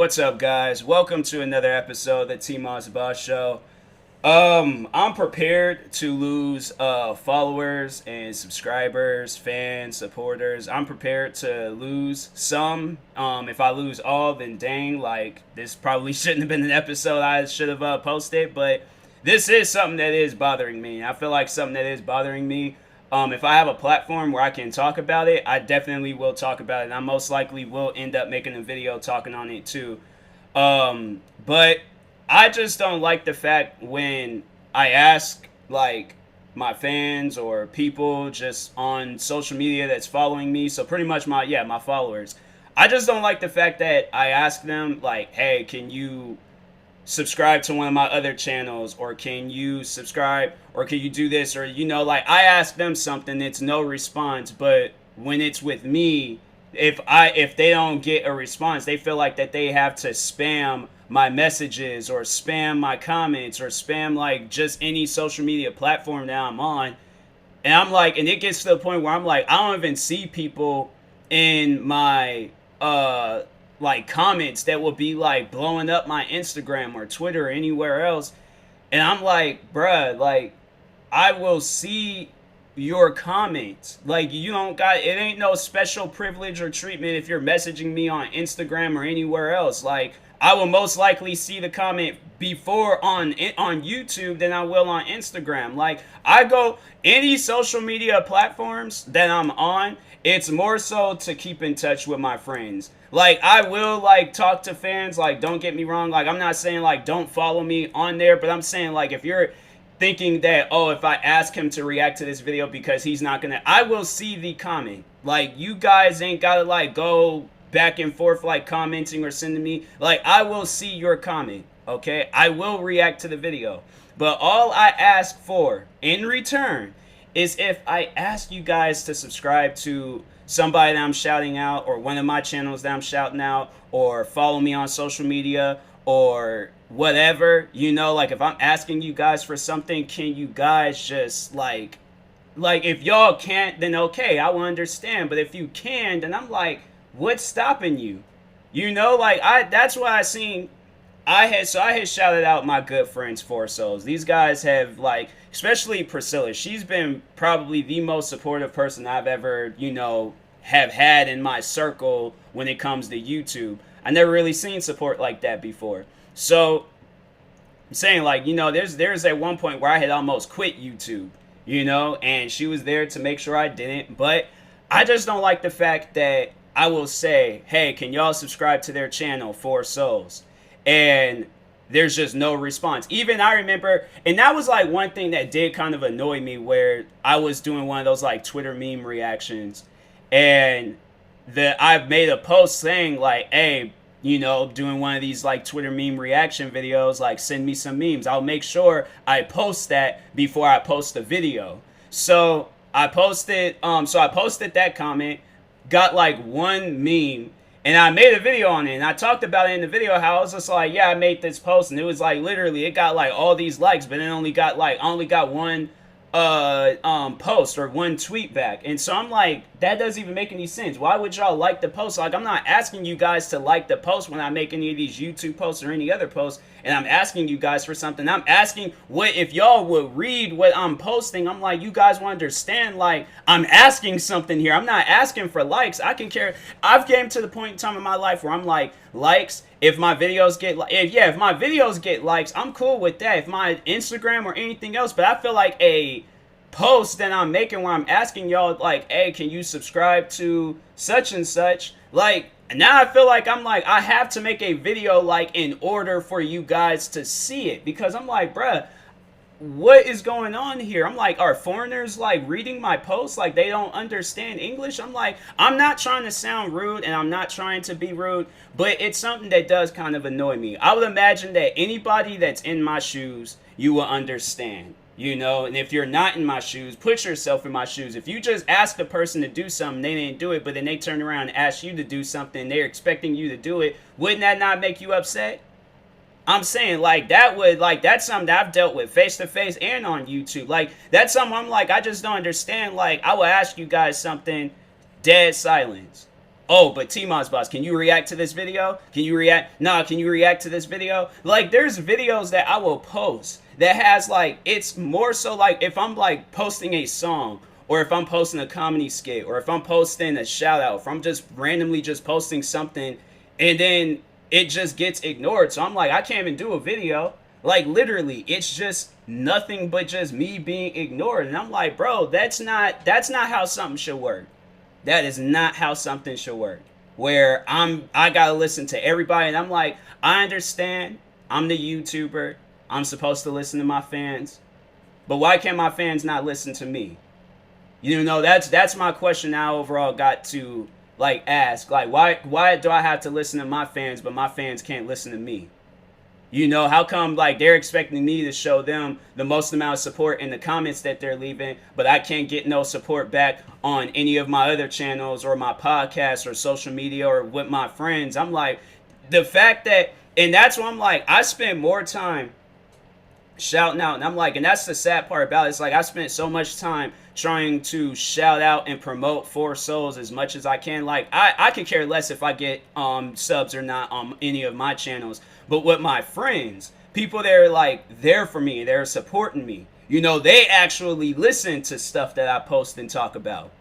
What's up, guys? Welcome to another episode of the TMossBoss Show. I'm prepared to lose followers and subscribers, fans, supporters. I'm prepared to lose some. If I lose all, then dang, like this probably shouldn't have been an episode I should have posted. But this is something that is bothering me. I feel like something that is bothering me. If I have a platform where I can talk about it, I definitely will talk about it. And I most likely will end up making a video talking on it too. But I just don't like the fact when I ask like my fans or people just on social media that's following me. So pretty much my followers. I just don't like the fact that I ask them like, hey, can you subscribe to one of my other channels, or can you subscribe, or can you do this, or like I ask them something, it's no response. But when it's with me, if they don't get a response, they feel like that they have to spam my messages or spam my comments or spam like just any social media platform that I'm on. And I'm like, and it gets to the point where I'm like, I don't even see people in my like comments that will be like blowing up my Instagram or Twitter or anywhere else. And I'm like, bruh, like I will see your comments. Like you don't got, it ain't no special privilege or treatment if you're messaging me on Instagram or anywhere else. Like I will most likely see the comment before on YouTube than I will on Instagram. Like I go any social media platforms that I'm on, it's more so to keep in touch with my friends. Like I will like talk to fans, like don't get me wrong, like I'm not saying like don't follow me on there, but I'm saying like if you're thinking that, oh, if I ask him to react to this video because he's not gonna, I will see the comment. Like you guys ain't gotta like go back and forth like commenting or sending me, like I will see your comment, okay? I will react to the video, but all I ask for in return is if I ask you guys to subscribe to somebody that I'm shouting out, or one of my channels that I'm shouting out, or follow me on social media or whatever, like if I'm asking you guys for something, can you guys just like if y'all can't, then okay, I will understand. But if you can, then I'm like, what's stopping you? Like that's why I had shouted out my good friends, Four Souls. These guys have like, especially Priscilla, she's been probably the most supportive person I've ever, have had in my circle when it comes to YouTube. I never really seen support like that before. So I'm saying like, there's at one point where I had almost quit YouTube, and she was there to make sure I didn't. But I just don't like the fact that I will say, hey, can y'all subscribe to their channel, Four Souls? And there's just no response. Even I remember, and that was like one thing that did kind of annoy me, where I was doing one of those like Twitter meme reactions, and I've made a post saying like, hey, doing one of these like Twitter meme reaction videos, like send me some memes. I'll make sure I post that before I post the video. So I posted that comment, got like one meme, and I made a video on it, and I talked about it in the video, how I was just like, yeah, I made this post, and it was like literally, it got like all these likes, but it only got one post or one tweet back. And so I'm like, that doesn't even make any sense. Why would y'all like the post? Like I'm not asking you guys to like the post when I make any of these YouTube posts or any other posts, and I'm asking you guys for something. I'm asking what if y'all would read what I'm posting. I'm like, you guys will understand, like I'm asking something here. I'm not asking for likes. I can care. I've came to the point in time in my life where I'm like, likes, if my videos get if my videos get likes, I'm cool with that. If my Instagram or anything else, but I feel like a post that I'm making where I'm asking y'all like, hey, can you subscribe to such and such, like now I feel like I'm like, I have to make a video like in order for you guys to see it, because I'm like, bruh, what is going on here? I'm like, are foreigners like reading my posts? Like they don't understand English? I'm like, I'm not trying to sound rude, and I'm not trying to be rude, but it's something that does kind of annoy me. I would imagine that anybody that's in my shoes, you will understand. And if you're not in my shoes, put yourself in my shoes. If you just ask the person to do something, they didn't do it, but then they turn around and ask you to do something, they're expecting you to do it, wouldn't that not make you upset? I'm saying like that's something that I've dealt with face to face and on YouTube. Like that's something I'm like, I just don't understand. Like I will ask you guys something, dead silence. oh, but TMossBoss, can you react to this video? Can you react? Nah, can you react to this video? Like, there's videos that I will post that has, like, it's more so like if I'm, like, posting a song, or if I'm posting a comedy skit, or if I'm posting a shout out, if I'm just randomly just posting something, and then it just gets ignored. So I'm like, I can't even do a video. Like, literally, it's just nothing but just me being ignored. And I'm like, bro, that's not how something should work. That is not how something should work. Where I gotta listen to everybody, and I'm like, I understand. I'm the YouTuber. I'm supposed to listen to my fans, but why can't my fans not listen to me? You know, that's my question I overall got to like ask. Like, why do I have to listen to my fans, but my fans can't listen to me? You know, how come like they're expecting me to show them the most amount of support in the comments that they're leaving, but I can't get no support back on any of my other channels or my podcasts or social media or with my friends? I'm like, the fact that, and that's why I'm like, I spend more time shouting out, and I'm like, and that's the sad part about it. It's like I spent so much time trying to shout out and promote Four Souls as much as I can. Like, I could care less if I get subs or not on any of my channels, but with my friends, people that are like there for me, they're supporting me, you know, they actually listen to stuff that I post and talk about.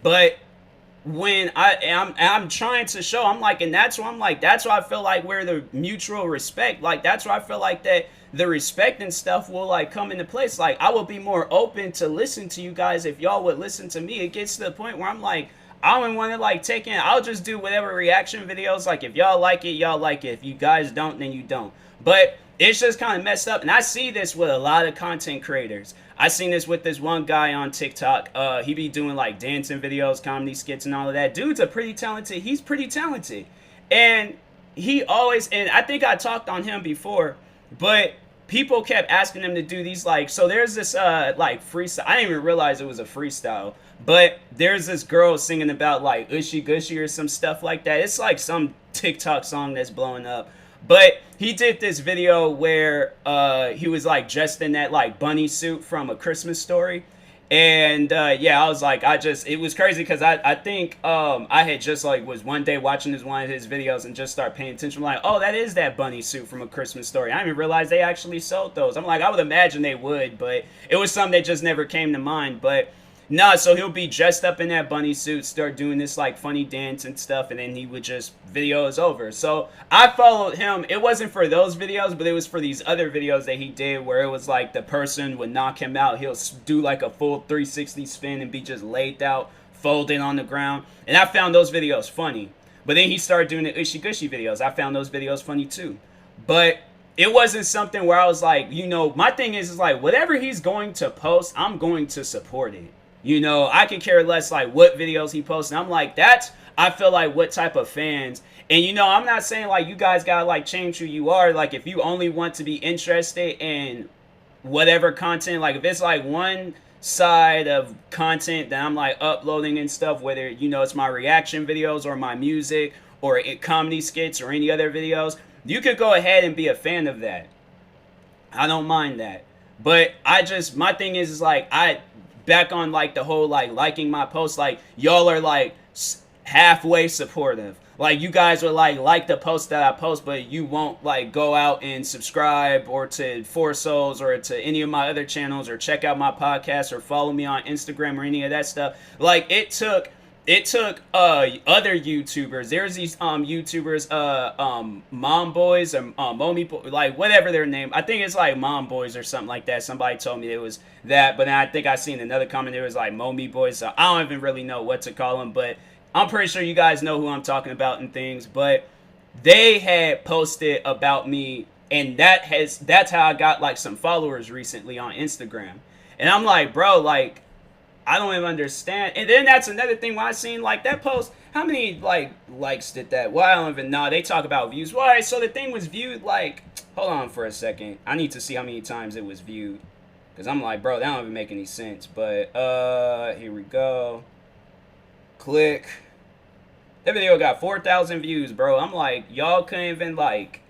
But when I'm trying to show, I'm like, and that's why I'm like, that's why I feel like we're the mutual respect. Like, that's why I feel like that the respect and stuff will like come into place. Like, I will be more open to listen to you guys if y'all would listen to me. It gets to the point where I'm like, I don't want to like take in, I'll just do whatever reaction videos. Like, if y'all like it, y'all like it. If you guys don't, then you don't. But it's just kind of messed up. And I see this with a lot of content creators. I seen this with this one guy on TikTok. He be doing like dancing videos, comedy skits, and all of that. Dude's a pretty talented. He's pretty talented, and he always. And I think I talked on him before, but people kept asking him to do these like. So there's this like freestyle. I didn't even realize it was a freestyle, but there's this girl singing about like Ushy Gushy or some stuff like that. It's like some TikTok song that's blowing up. But he did this video where he was like dressed in that like bunny suit from A Christmas Story. And yeah, I was like, it was crazy because I think I had just like was one day watching one of his videos and just start paying attention. I'm like, oh, that is that bunny suit from A Christmas Story. I didn't even realize they actually sold those. I'm like, I would imagine they would, but it was something that just never came to mind. But nah, so he'll be dressed up in that bunny suit, start doing this like funny dance and stuff, and then he would just, video is over. So I followed him. It wasn't for those videos, but it was for these other videos that he did where it was like the person would knock him out. He'll do like a full 360 spin and be just laid out, folded on the ground. And I found those videos funny. But then he started doing the Ushy Gushy videos. I found those videos funny too. But it wasn't something where I was like, you know, my thing is like, whatever he's going to post, I'm going to support it. You know, I could care less like what videos he posts. And I'm like, that's, I feel like what type of fans. And you know, I'm not saying like you guys gotta like change who you are. Like, if you only want to be interested in whatever content, like if it's like one side of content that I'm like uploading and stuff, whether, you know, it's my reaction videos or my music or comedy skits or any other videos, you could go ahead and be a fan of that. I don't mind that. But my thing is like, back on like the whole like liking my posts, like y'all are like halfway supportive. Like, you guys would like the post that I post, but you won't like go out and subscribe or to Four Souls or to any of my other channels or check out my podcast or follow me on Instagram or any of that stuff. Like, it took other YouTubers. There's these YouTubers, Mom Boys or Mommy Boy, like whatever their name. I think it's like Mom Boys or something like that. Somebody told me it was that, but then I think I seen another comment. It was like Mommy Boys. So I don't even really know what to call them, but I'm pretty sure you guys know who I'm talking about and things. But they had posted about me, and that's how I got like some followers recently on Instagram. And I'm like, bro, like, I don't even understand. And then that's another thing when I seen like that post, how many like likes did that? Well, I don't even know. They talk about views. Why? So the thing was viewed like, hold on for a second. I need to see how many times it was viewed. Cause I'm like, bro, that don't even make any sense. But here we go. Click. That video got 4,000 views, bro. I'm like, y'all couldn't even like,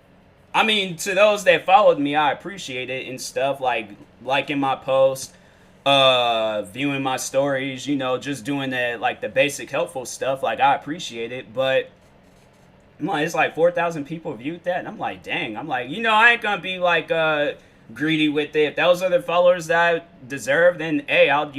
I mean, to those that followed me, I appreciate it and stuff, like liking my post. viewing my stories, you know, just doing that, like the basic helpful stuff. Like, I appreciate it, but I'm like, it's like 4,000 people viewed that, and I'm like, dang. I'm like, you know, I ain't gonna be like greedy with it. If those are the followers that I deserve, then hey, I'll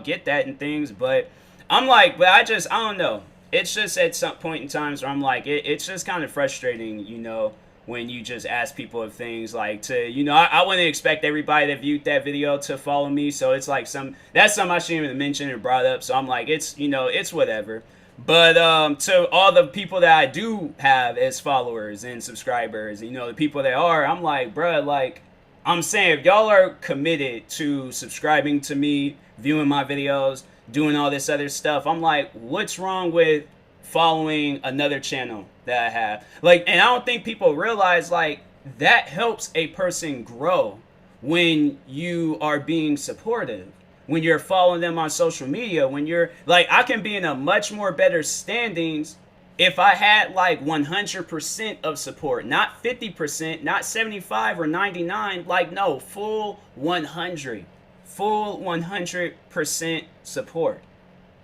get that and things. But I'm like, but I don't know. It's just at some point in times where I'm like, it's just kind of frustrating, you know, when you just ask people of things like to, you know, I wouldn't expect everybody that viewed that video to follow me. So it's like that's something I shouldn't even mention and brought up. So I'm like, it's, you know, it's whatever. But to all the people that I do have as followers and subscribers, you know, the people that are, I'm like, bruh, like, I'm saying, if y'all are committed to subscribing to me, viewing my videos, doing all this other stuff, I'm like, what's wrong with following another channel that I have? Like, and I don't think people realize, like, that helps a person grow when you are being supportive, when you're following them on social media, when you're like, I can be in a much more better standings if I had like 100% of support, not 50%, not 75 or 99, like no, full 100, full 100% support.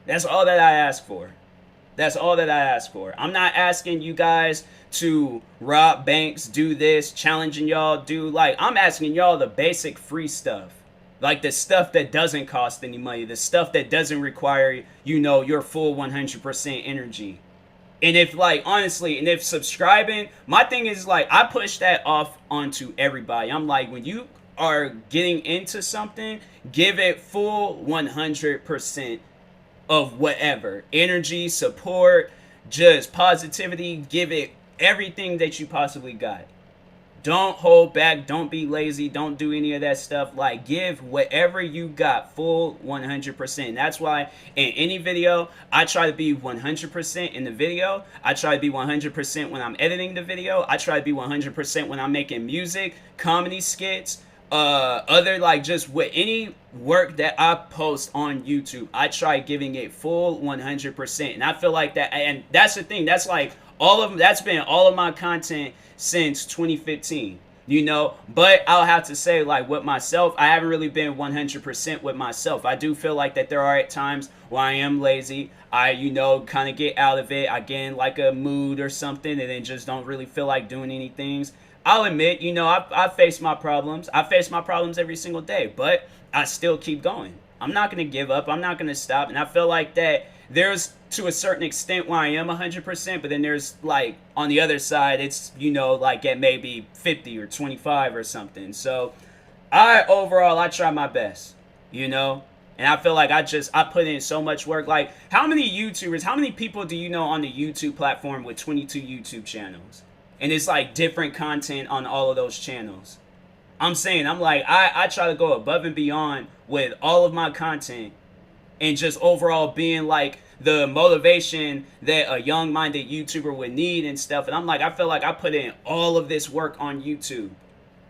That's all that I ask for. That's all that I ask for. I'm not asking you guys to rob banks, do this, challenging y'all, I'm asking y'all the basic free stuff. Like the stuff that doesn't cost any money, the stuff that doesn't require, you know, your full 100% energy. And if, like, honestly, and if subscribing, my thing is, like, I push that off onto everybody. I'm like, when you are getting into something, give it full 100% of whatever. Energy, support, just positivity. Give it everything that you possibly got. Don't hold back. Don't be lazy. Don't do any of that stuff. Like, give whatever you got full 100%. That's why in any video, I try to be 100% in the video. I try to be 100% when I'm editing the video. I try to be 100% when I'm making music, comedy skits, other, like, just with any work that I post on YouTube. I try giving it full 100%. And I feel like that, and that's the thing. That's like that's been all of my content since 2015, you know. But I'll have to say, like, with myself, I haven't really been 100% with myself. I do feel like that there are at times where I am lazy. I, you know, kind of get out of it. I get in like a mood or something and then just don't really feel like doing any things. I'll admit, you know, I face my problems. I face my problems every single day, but I still keep going. I'm not going to give up. I'm not going to stop. And I feel like that there's, to a certain extent, where I am 100%, but then there's, like, on the other side, it's, you know, like at maybe 50 or 25 or something. So overall, I try my best, you know, and I feel like I put in so much work. Like, how many people do you know on the YouTube platform with 22 YouTube channels? And it's like different content on all of those channels. I'm saying, I'm like, I try to go above and beyond with all of my content and just overall being like the motivation that a young-minded YouTuber would need and stuff. And I'm like, I feel like I put in all of this work on YouTube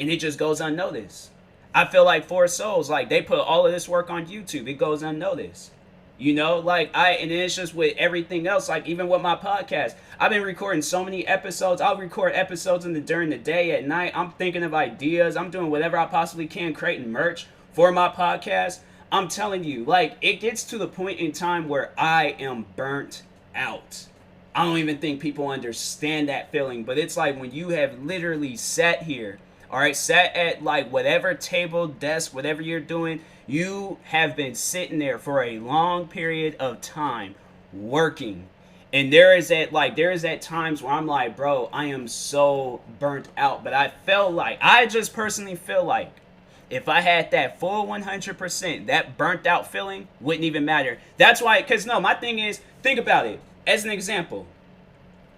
and it just goes unnoticed. I feel like Four Souls, like, they put all of this work on YouTube. It goes unnoticed. You know, like, and then it's just with everything else, like, even with my podcast. I've been recording so many episodes. I'll record episodes during the day, at night. I'm thinking of ideas. I'm doing whatever I possibly can, creating merch for my podcast. I'm telling you, like, it gets to the point in time where I am burnt out. I don't even think people understand that feeling, but it's like when you have literally sat here, all right, sat at, like, whatever table, desk, whatever you're doing, you have been sitting there for a long period of time working. And there is at times where I'm like, bro, I am so burnt out. But I just personally feel like if I had that full 100%, that burnt out feeling wouldn't even matter. That's why, because no, my thing is, think about it. As an example,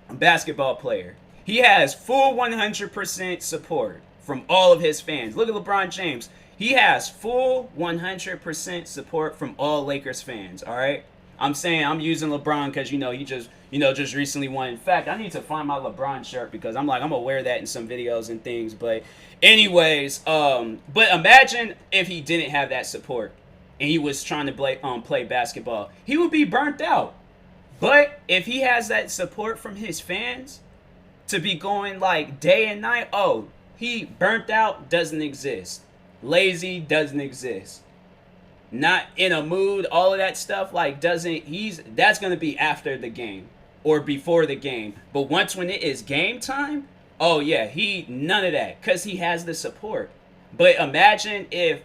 a basketball player. He has full 100% support from all of his fans. Look at LeBron James. He has full 100% support from all Lakers fans, all right? I'm saying I'm using LeBron because, you know, he just recently won. In fact, I need to find my LeBron shirt because I'm going to wear that in some videos and things. But anyways, but imagine if he didn't have that support and he was trying to play basketball. He would be burnt out. But if he has that support from his fans to be going like day and night, he burnt out doesn't exist. Lazy doesn't exist. not in a mood, all of that stuff, like that's gonna be after the game or before the game. But once when it is game time, oh yeah, he none of that because he has the support. But imagine if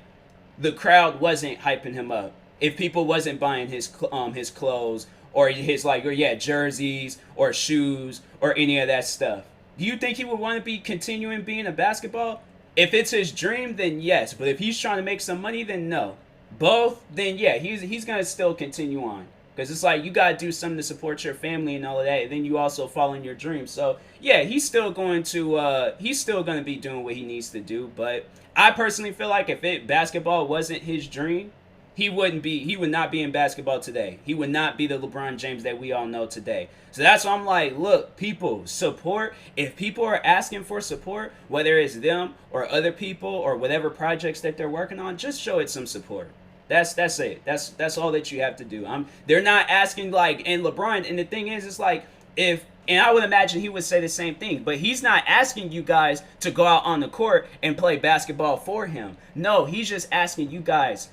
the crowd wasn't hyping him up, if people wasn't buying his clothes or his like or yeah jerseys or shoes or any of that stuff. Do you think he would want to be continuing being a basketball? If it's his dream, then yes. But if he's trying to make some money, then no. Both, then yeah, he's gonna still continue on because it's like you gotta do something to support your family and all of that. And then you also follow in your dreams. So yeah, he's still gonna be doing what he needs to do. But I personally feel like if basketball wasn't his dream, he would not be in basketball today. He would not be the LeBron James that we all know today. So that's why I'm like, look, people, support. If people are asking for support, whether it's them or other people or whatever projects that they're working on, just show it some support. That's it. That's all that you have to do. They're not asking like, and LeBron, and the thing is, it's like if, and I would imagine he would say the same thing, but he's not asking you guys to go out on the court and play basketball for him. No, he's just asking you guys,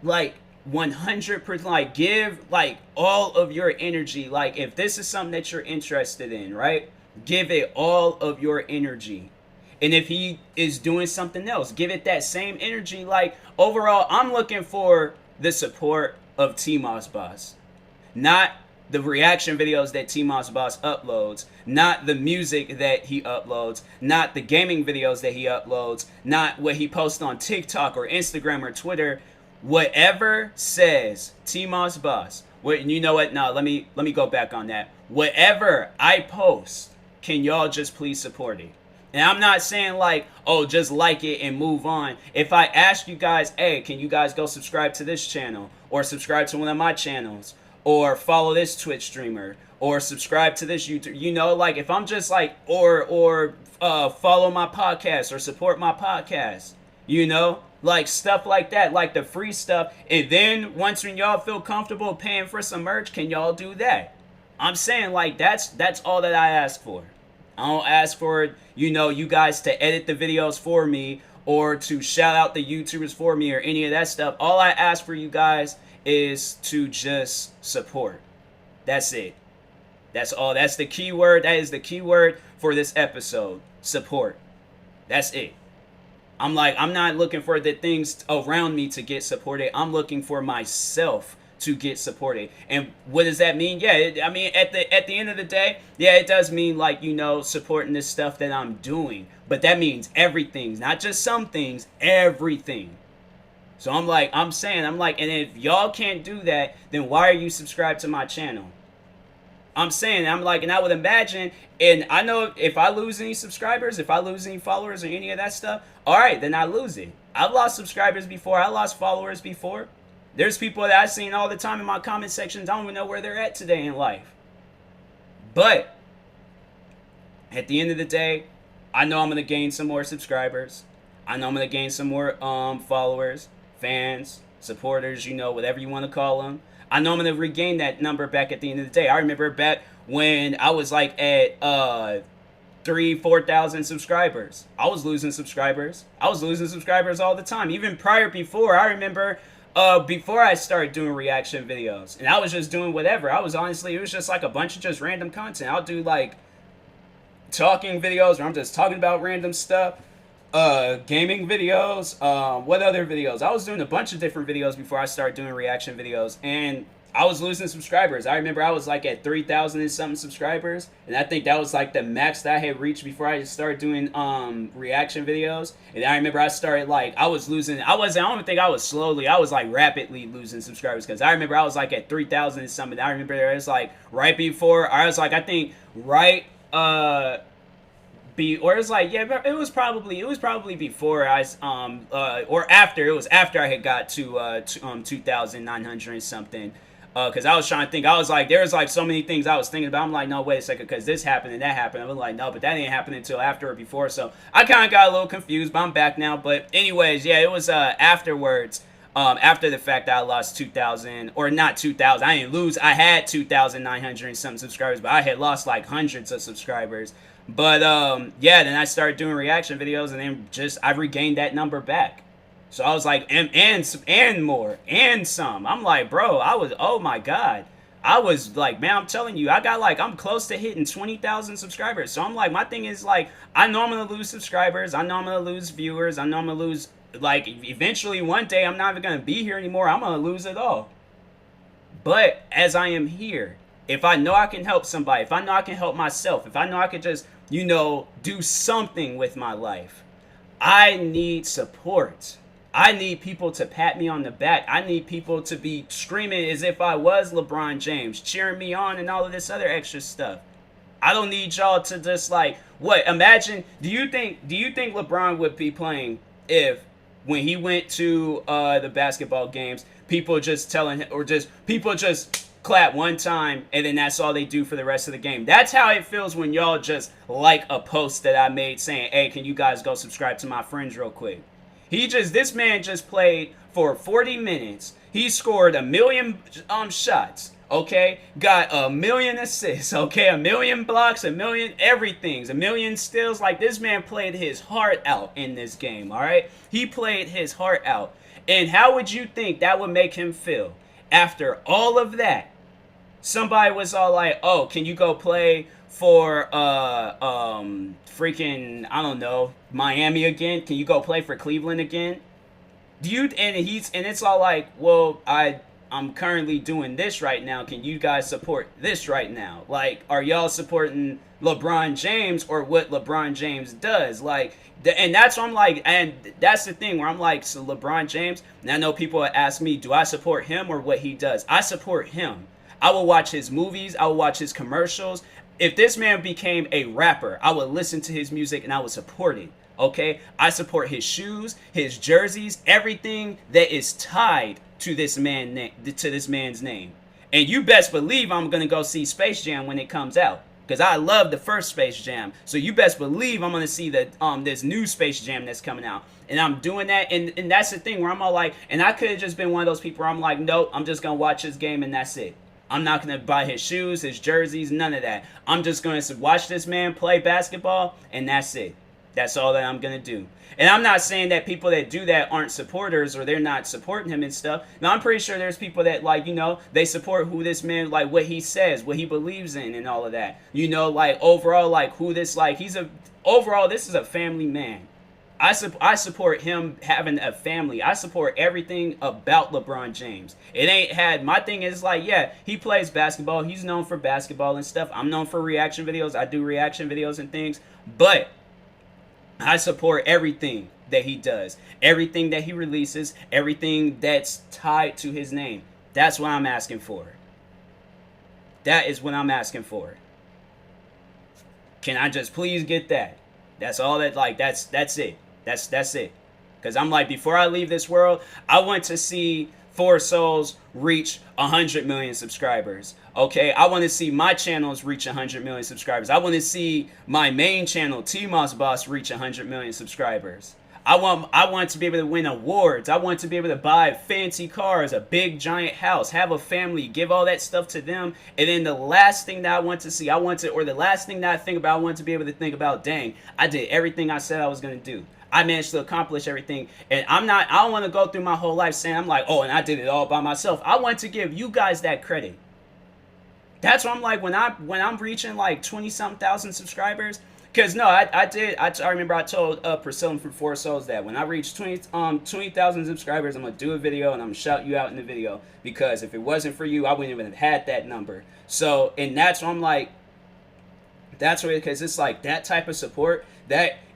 like 100%, like give like all of your energy. Like if this is something that you're interested in, right? Give it all of your energy. And if he is doing something else, give it that same energy. Like overall, I'm looking for the support of TMossBoss, not the reaction videos that TMossBoss uploads, not the music that he uploads, not the gaming videos that he uploads, not what he posts on TikTok or Instagram or Twitter. Whatever says TMossBoss, you know what? No, let me go back on that. Whatever I post, can y'all just please support it? And I'm not saying like, oh, just like it and move on. If I ask you guys, hey, can you guys go subscribe to this channel or subscribe to one of my channels or follow this Twitch streamer or subscribe to this YouTube, you know, like if I'm just like, or follow my podcast or support my podcast, you know, like stuff like that, like the free stuff. And then once when y'all feel comfortable paying for some merch, can y'all do that? I'm saying like that's all that I ask for. I don't ask for, you know, you guys to edit the videos for me or to shout out the YouTubers for me or any of that stuff. All I ask for you guys is to just support. That's it. That's all. That's the key word. That is the key word for this episode. Support. That's it. I'm not looking for the things around me to get supported. I'm looking for myself to get supported. And what does that mean? Yeah, I mean, at the end of the day, yeah, it does mean like, you know, supporting this stuff that I'm doing. But that means everything, not just some things, everything. So I'm like, and if y'all can't do that, then why are you subscribed to my channel? I'm saying, and I would imagine, and I know if I lose any subscribers, if I lose any followers or any of that stuff, all right, then I lose it. I've lost subscribers before. I lost followers before. There's people that I've seen all the time in my comment sections. I don't even know where they're at today in life. But at the end of the day, I know I'm going to gain some more subscribers. I know I'm going to gain some more followers, fans, supporters, you know, whatever you want to call them. I know I'm going to regain that number back at the end of the day. I remember back when I was like at 3,000-4,000 subscribers. I was losing subscribers. I was losing subscribers all the time. Even before, I remember before I started doing reaction videos. And I was just doing whatever. It was just like a bunch of just random content. I'll do like talking videos where I'm just talking about random stuff. Gaming videos, what other videos? I was doing a bunch of different videos before I started doing reaction videos, and I was losing subscribers. I remember I was like at 3,000 and something subscribers, and I think that was like the max that I had reached before I started doing reaction videos. And I remember I started like I don't think I was slowly, I was like rapidly losing subscribers, because I remember I was like at 3,000 and something. I remember it was like right before I was like, I think right it was probably before or after. It was after I had got to 2,900 and something, because I was trying to think. I was like, there was like so many things I was thinking about. I'm like, no, wait a second, because this happened and that happened. I was like, no, but that didn't happen until after or before. So I kind of got a little confused, but I'm back now. But anyways, yeah, it was afterwards. After the fact that I lost 2,000, or not 2,000, I didn't lose. I had 2,900 and something subscribers, but I had lost like hundreds of subscribers. But yeah, then I started doing reaction videos, and then I regained that number back. So I was like, and more and some. I'm like, bro, oh my god. I was like, man, I'm telling you, I'm close to hitting 20,000 subscribers. So I'm like, my thing is like, I know I'm gonna lose subscribers, I know I'm gonna lose viewers, I know I'm gonna lose, like, eventually one day I'm not even gonna be here anymore. I'm gonna lose it all. But as I am here, if I know I can help somebody, if I know I can help myself, if I know I can just, do something with my life, I need support. I need people to pat me on the back. I need people to be screaming as if I was LeBron James, cheering me on and all of this other extra stuff. I don't need y'all to just like, what? Imagine, do you think LeBron would be playing if when he went to the basketball games, people just telling him, or just people just clap one time and then that's all they do for the rest of the game? That's how it feels when y'all just like a post that I made saying, hey, can you guys go subscribe to my friends real quick? This man just played for 40 minutes. He scored a million shots, okay? Got a million assists, okay? A million blocks, a million everythings, a million steals. Like, this man played his heart out in this game, all right? He played his heart out. And how would you think that would make him feel? After all of that, somebody was all like, oh, can you go play for freaking, I don't know, Miami again? Can you go play for Cleveland again? And it's all like, well, I'm currently doing this right now. Can you guys support this right now? Like, are y'all supporting LeBron James or what LeBron James does? Like, and that's what I'm like, and that's the thing where I'm like, so LeBron James, and I know people ask me, do I support him or what he does? I support him. I will watch his movies. I will watch his commercials. If this man became a rapper, I would listen to his music and I would support it. Okay? I support his shoes, his jerseys, everything that is tied to this man's name. And you best believe I'm gonna go see Space Jam when it comes out, because I love the first Space Jam. So you best believe I'm gonna see this new Space Jam that's coming out. And I'm doing that, and that's the thing where I'm all like, and I could have just been one of those people where I'm like, nope, I'm just gonna watch his game and that's it. I'm not going to buy his shoes, his jerseys, none of that. I'm just going to watch this man play basketball, and that's it. That's all that I'm going to do. And I'm not saying that people that do that aren't supporters or they're not supporting him and stuff. Now, I'm pretty sure there's people that, like, they support who this man, like, what he says, what he believes in and all of that. Like, overall, like, overall, this is a family man. I support him having a family. I support everything about LeBron James. My thing is like, yeah, he plays basketball. He's known for basketball and stuff. I'm known for reaction videos. I do reaction videos and things. But I support everything that he does. Everything that he releases. Everything that's tied to his name. That's what I'm asking for. That is what I'm asking for. Can I just please get that? That's all that, like, that's it. That's it. Because I'm like, before I leave this world, I want to see Four Souls reach 100 million subscribers. Okay, I want to see my channels reach 100 million subscribers. I want to see my main channel, TMossBoss, reach 100 million subscribers. I want to be able to win awards. I want to be able to buy fancy cars, a big giant house, have a family, give all that stuff to them. And then the last thing that I want to see, or the last thing that I think about, I want to be able to think about, dang, I did everything I said I was going to do. I managed to accomplish everything. And I don't want to go through my whole life saying, I'm like, oh, and I did it all by myself. I want to give you guys that credit. That's what I'm like, when I'm reaching like 20-something thousand subscribers. Because, no, I remember I told Priscilla from Four Souls that when I reach 20,000 subscribers, I'm going to do a video and I'm going to shout you out in the video. Because if it wasn't for you, I wouldn't even have had that number. So, and that's what I'm like, that's what, because it's like that type of support,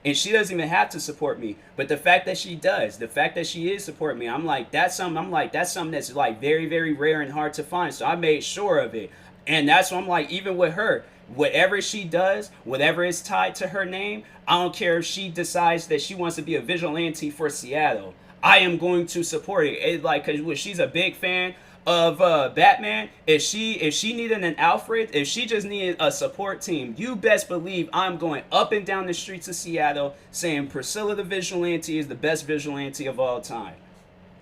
and she doesn't even have to support me. But the fact that she does, the fact that she is supporting me, I'm like, that's something that's like very, very rare and hard to find. So I made sure of it. And that's what I'm like, even with her, whatever she does, whatever is tied to her name, I don't care if she decides that she wants to be a vigilante for Seattle. I am going to support it. Because she's a big fan of Batman. If she needed an Alfred, if she just needed a support team, you best believe I'm going up and down the streets of Seattle saying Priscilla the Vigilante is the best vigilante of all time.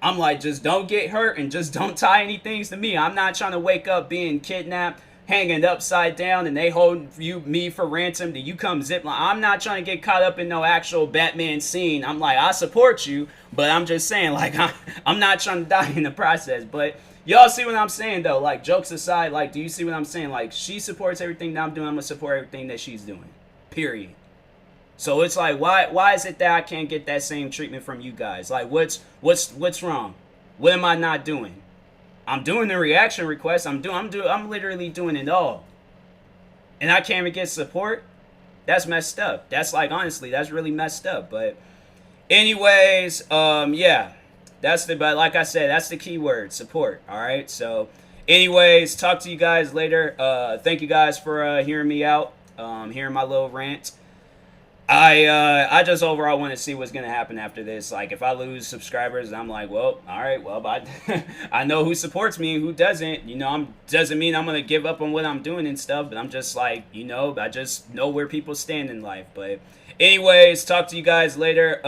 I'm like, just don't get hurt and just don't tie any things to me. I'm not trying to wake up being kidnapped, hanging upside down and they hold me for ransom, then you come zip line. I'm not trying to get caught up in no actual Batman scene. I'm like, I support you, but I'm just saying, like, I'm not trying to die in the process. But y'all see what I'm saying, though? Like, jokes aside, like, do you see what I'm saying? Like, she supports everything that I'm doing. I'm going to support everything that she's doing. Period. So it's like, why is it that I can't get that same treatment from you guys? Like, what's wrong? What am I not doing? I'm doing the reaction request. I'm literally doing it all. And I can't even get support? That's messed up. That's like, honestly, that's really messed up. But anyways, yeah. But like I said, that's the key word, support. All right. So anyways, talk to you guys later. Thank you guys for hearing me out. Hearing my little rant. I just overall want to see what's gonna happen after this. Like, if I lose subscribers, I'm like, well, all right, well, I know who supports me and who doesn't. You know, doesn't mean I'm gonna give up on what I'm doing and stuff. But I'm just like, you know, I just know where people stand in life. But anyways, talk to you guys later.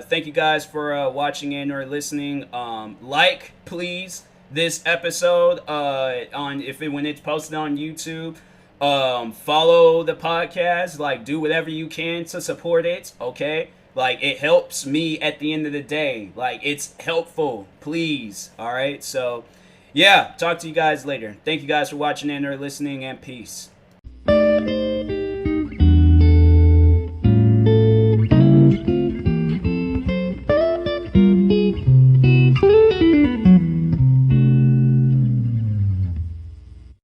Thank you guys for watching and or listening. Like, please, this episode when it's posted on YouTube. Follow the podcast, like, do whatever you can to support it, okay? Like, it helps me at the end of the day. Like, it's helpful, please, all right? So, yeah, talk to you guys later. Thank you guys for watching and or listening, and peace.